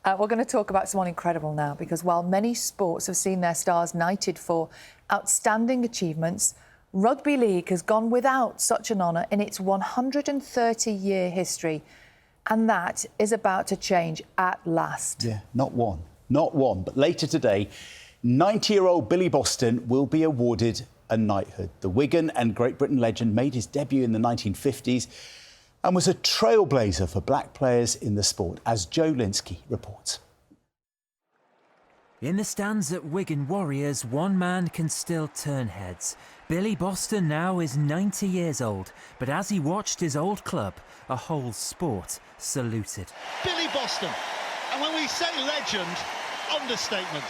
We're going to talk about someone incredible now, because while many sports have seen their stars knighted for outstanding achievements, Rugby League has gone without such an honour in its 130-year history. And that is about to change at last. Yeah, not one. But later today, 90-year-old Billy Boston will be awarded a knighthood. The Wigan and Great Britain legend made his debut in the 1950s and was a trailblazer for black players in the sport, as Joe Linsky reports. In the stands at Wigan Warriors, one man can still turn heads. Billy Boston now is 90 years old, but as he watched his old club, a whole sport saluted. Billy Boston, and when we say legend, understatement.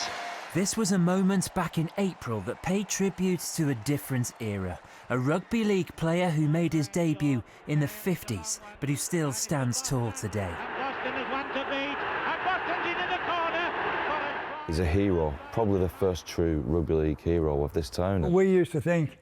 This was a moment back in April that paid tribute to a different era. A rugby league player who made his debut in the 50s, but who still stands tall today. Boston is one to beat, and Boston's into the corner. He's a hero, probably the first true rugby league hero of this town. We used to think,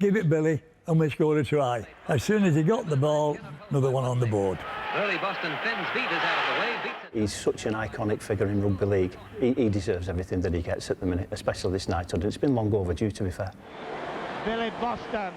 give it Billy and we scored a try. As soon as he got the ball, another one on the board. Early Boston fins beaters out of the way. He's such an iconic figure in rugby league. He deserves everything that he gets at the minute, especially this knighthood. It's been long overdue, to be fair. Billy Boston.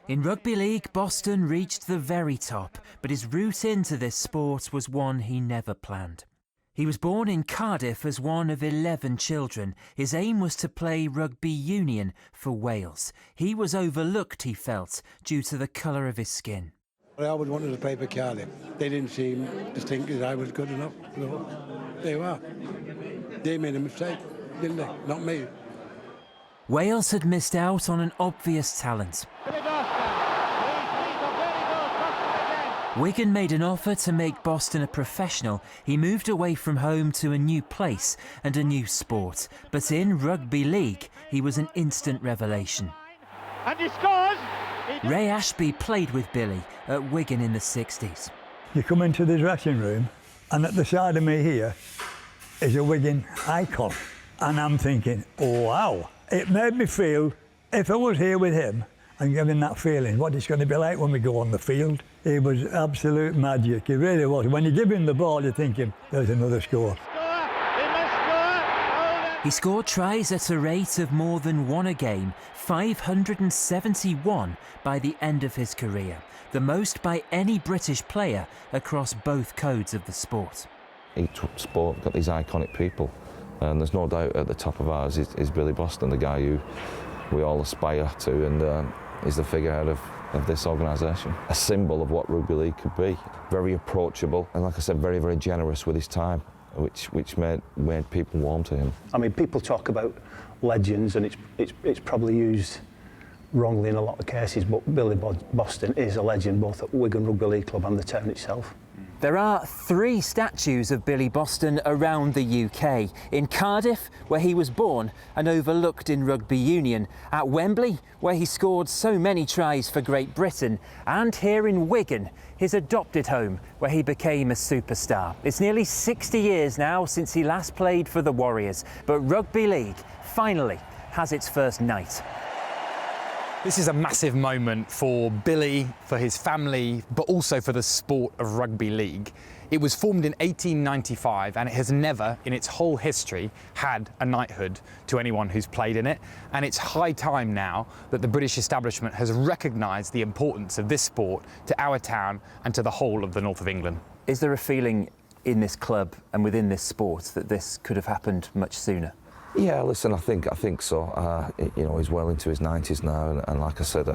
In rugby league, Boston reached the very top, but his route into this sport was one he never planned. He was born in Cardiff as one of 11 children. His aim was to play rugby union for Wales. He was overlooked, he felt, due to the colour of his skin. I always wanted to play for Cardiff. They didn't seem to think that I was good enough. So they were. They made a mistake, didn't they? Not me. Wales had missed out on an obvious talent. Wigan made an offer to make Boston a professional. He moved away from home to a new place and a new sport. But in rugby league, he was an instant revelation. And he scores! Ray Ashby played with Billy at Wigan in the 60s. You come into the dressing room and at the side of me here is a Wigan icon. And I'm thinking, oh, wow. It made me feel, if I was here with him and giving that feeling, what it's going to be like when we go on the field. It was absolute magic, it really was. When you give him the ball, you're thinking, there's another score. He scored tries at a rate of more than one a game, 571 by the end of his career, the most by any British player across both codes of the sport. Each sport got these iconic people, and there's no doubt at the top of ours is Billy Boston, the guy who we all aspire to, and is the figurehead of this organisation. A symbol of what rugby league could be. Very approachable, and like I said, very, very generous with his time, which made people warm to him. I mean, people talk about legends, and it's probably used wrongly in a lot of cases, but Billy Boston is a legend both at Wigan Rugby League Club and the town itself. There are 3 statues of Billy Boston around the UK. In Cardiff, where he was born and overlooked in rugby union. At Wembley, where he scored so many tries for Great Britain. And here in Wigan, his adopted home, where he became a superstar. It's nearly 60 years now since he last played for the Warriors. But rugby league finally has its first night. This is a massive moment for Billy, for his family, but also for the sport of rugby league. It was formed in 1895 and it has never, in its whole history, had a knighthood to anyone who's played in it. And it's high time now that the British establishment has recognised the importance of this sport to our town and to the whole of the north of England. Is there a feeling in this club and within this sport that this could have happened much sooner? Yeah, listen, I think so. You know, he's well into his 90s now, and like I said,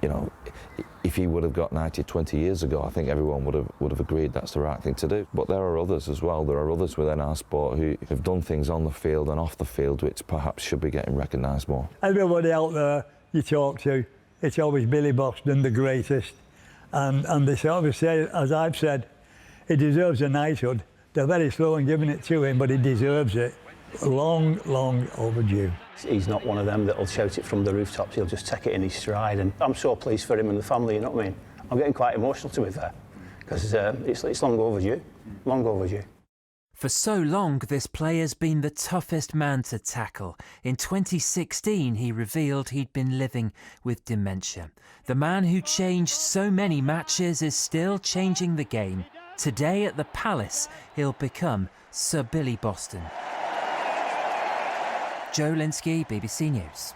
you know, if he would have got knighted 20 years ago, I think everyone would have agreed that's the right thing to do. But there are others as well. There are others within our sport who have done things on the field and off the field which perhaps should be getting recognised more. Everybody out there you talk to, it's always Billy Boston, the greatest, and they sort of say, as I've said, he deserves a knighthood. They're very slow in giving it to him, but he deserves it. Long, long overdue. He's not one of them that'll shout it from the rooftops. He'll just take it in his stride, and I'm so pleased for him and the family. You know what I mean? I'm getting quite emotional, to be fair, because it's long overdue. Long overdue. For so long, this player's been the toughest man to tackle. In 2016, he revealed he'd been living with dementia. The man who changed so many matches is still changing the game Today at the Palace, he'll become Sir Billy Boston. Joe Linsky, BBC News.